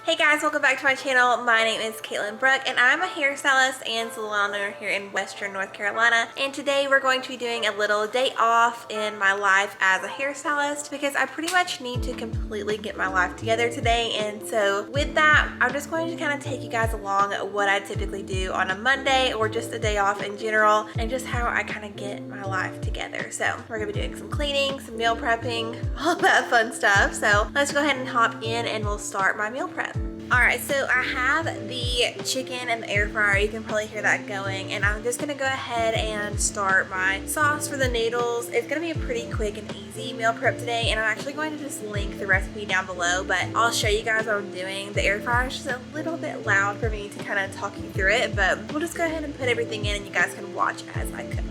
Hey guys, welcome back to my channel. My name is Katelyn Brooke and I'm a hairstylist and salon owner here in Western North Carolina. And today we're going to be doing a little day off in my life as a hairstylist because I pretty much need to completely get my life together today. And so with that, I'm just going to kind of take you guys along what I typically do on a Monday or just a day off in general and just how I kind of get my life together. So we're gonna be doing some cleaning, some meal prepping, all that fun stuff. So let's go ahead and hop in and we'll start my meal prep. Alright, so I have the chicken in the air fryer. You can probably hear that going. And I'm just going to go ahead and start my sauce for the noodles. It's going to be a pretty quick and easy meal prep today. And I'm actually going to just link the recipe down below. But I'll show you guys what I'm doing. The air fryer is just a little bit loud for me to kind of talk you through it. But we'll just go ahead and put everything in and you guys can watch as I cook.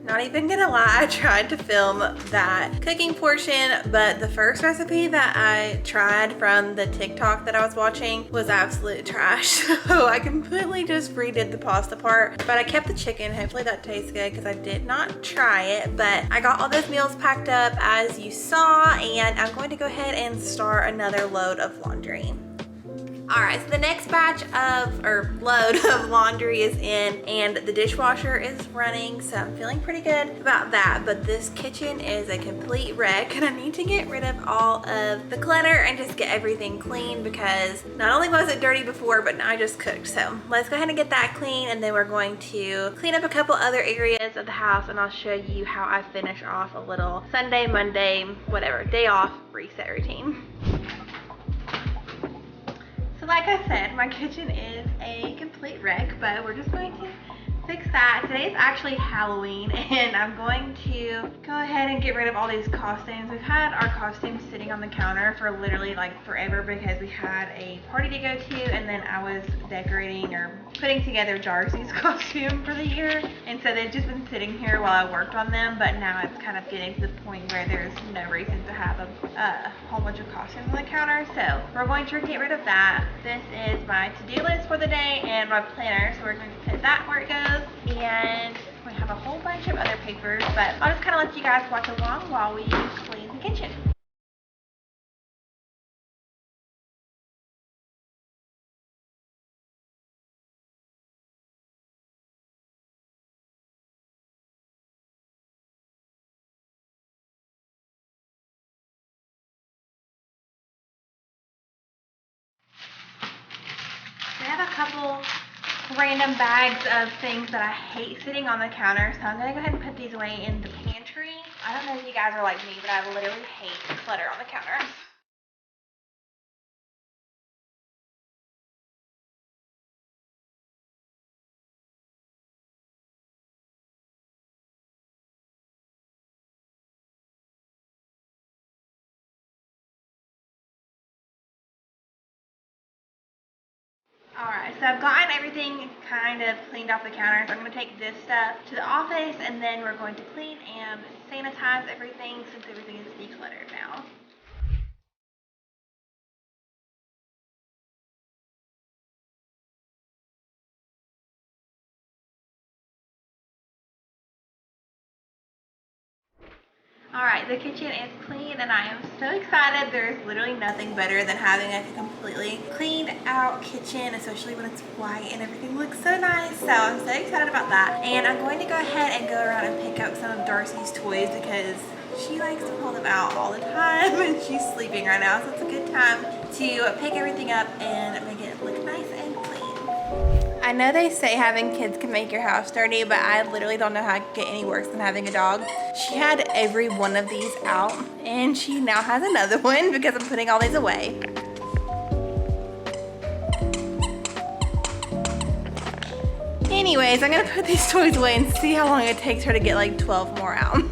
Not even gonna lie, I tried to film that cooking portion, but the first recipe that I tried from the TikTok that I was watching was absolute trash. So I completely just redid the pasta part, but I kept the chicken. Hopefully that tastes good because I did not try it, but I got all those meals packed up as you saw, and I'm going to go ahead and start another load of laundry. All right, so the next batch of, or load of laundry is in and the dishwasher is running, so I'm feeling pretty good about that. But this kitchen is a complete wreck and I need to get rid of all of the clutter and just get everything clean because not only was it dirty before, but now I just cooked. So let's go ahead and get that clean and then we're going to clean up a couple other areas of the house and I'll show you how I finish off a little Sunday, Monday, whatever, day off reset routine. Like I said, my kitchen is a complete wreck, but we're just going to fix that. Today is actually Halloween and I'm going to go ahead and get rid of all these costumes. We've had our costumes sitting on the counter for literally like forever because we had a party to go to and then I was decorating or putting together Darcy's costume for the year, and so they've just been sitting here while I worked on them, but now it's kind of getting to the point where there's no reason to have a whole bunch of costumes on the counter, so we're going to get rid of that. This is my to-do list for the day and my planner, so we're going to put that where it goes, and we have a whole bunch of other papers, but I'll just kind of let you guys watch along while we clean the kitchen. We have a couple random bags of things that I hate sitting on the counter, so I'm going to go ahead and put these away in the pantry. I don't know if you guys are like me, but I literally hate clutter on the counter. Alright, so I've gotten everything kind of cleaned off the counter, so I'm going to take this stuff to the office and then we're going to clean and sanitize everything since everything is decluttered now. Alright, the kitchen is clean and I am so excited. There's literally nothing better than having a completely cleaned out kitchen, especially when it's white and everything looks so nice. So I'm so excited about that. And I'm going to go ahead and go around and pick up some of Darcy's toys because she likes to pull them out all the time and she's sleeping right now. So it's a good time to pick everything up and make it look nice and clean. I know they say having kids can make your house dirty, but I literally don't know how it could get any worse than having a dog. She had every one of these out, and she now has another one because I'm putting all these away. Anyways, I'm gonna put these toys away and see how long it takes her to get like 12 more out.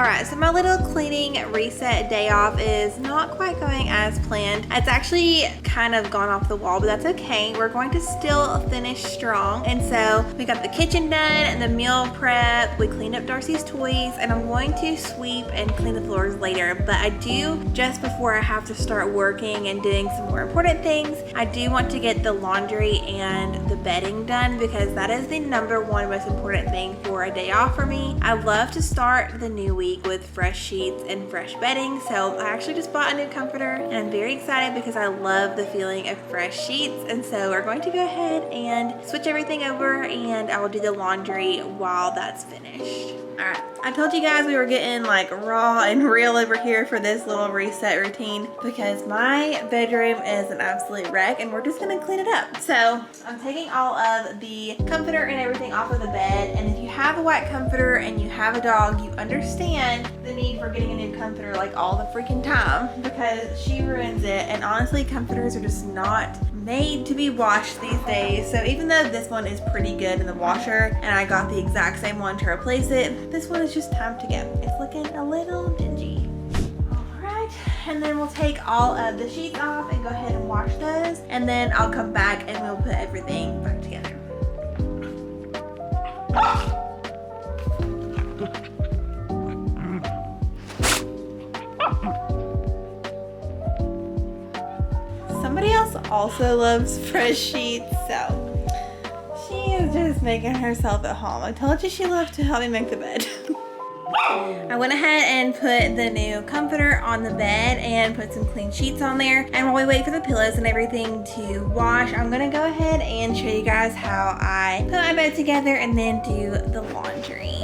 Alright, so my little cleaning reset day off is not quite going as planned. It's actually kind of gone off the wall, but that's okay. We're going to still finish strong. And so we got the kitchen done and the meal prep. We cleaned up Darcy's toys, and I'm going to sweep and clean the floors later. But I do, just before I have to start working and doing some more important things, I do want to get the laundry and the bedding done, because that is the #1 most important thing for a day off for me. I love to start the new week with fresh sheets and fresh bedding. So I actually just bought a new comforter, and I'm very excited because I love the feeling of fresh sheets. And so we're going to go ahead and switch everything over, and I will do the laundry while that's finished. Alright, I told you guys we were getting like raw and real over here for this little reset routine, because my bedroom is an absolute wreck and we're just gonna clean it up. So I'm taking all of the comforter and everything off of the bed, and if you have a white comforter and you have a dog, you understand the need for getting a new comforter like all the freaking time, because she ruins it. And honestly, comforters are just not made to be washed these days. So even though this one is pretty good in the washer and I got the exact same one to replace it, this one is just time to go. It's looking a little dingy. Alright, and then we'll take all of the sheets off and go ahead and wash those, and then I'll come back and we'll put everything back together. Somebody else also loves fresh sheets, so she is just making herself at home. I told you she loved to help me make the bed. I went ahead and put the new comforter on the bed and put some clean sheets on there. And while we wait for the pillows and everything to wash, I'm gonna go ahead and show you guys how I put my bed together and then do the laundry.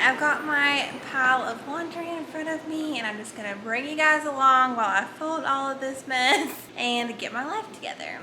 I've got my pile of laundry in front of me, and I'm just gonna bring you guys along while I fold all of this mess and get my life together.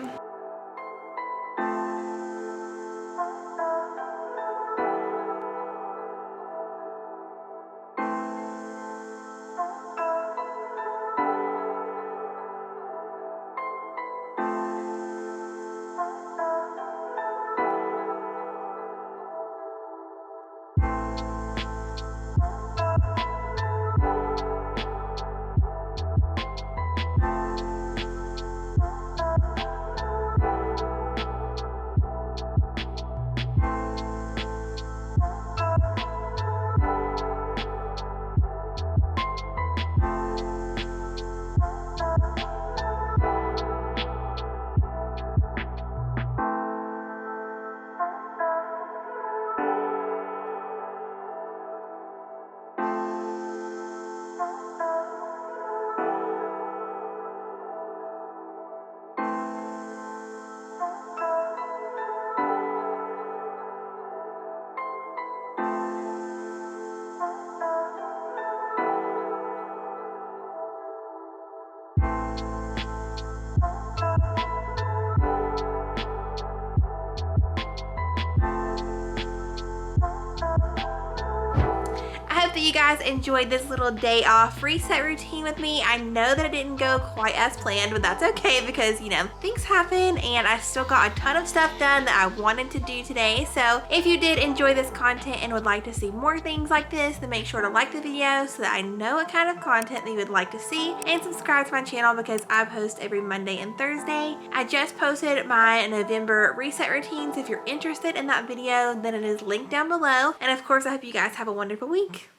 That you guys enjoyed this little day off reset routine with me. I know that it didn't go quite as planned, but that's okay, because you know, things happen, and I still got a ton of stuff done that I wanted to do today. So if you did enjoy this content and would like to see more things like this, then make sure to like the video so that I know what kind of content that you would like to see, and subscribe to my channel because I post every Monday and Thursday. I just posted my November reset routine, so if you're interested in that video, then it is linked down below. And of course, I hope you guys have a wonderful week.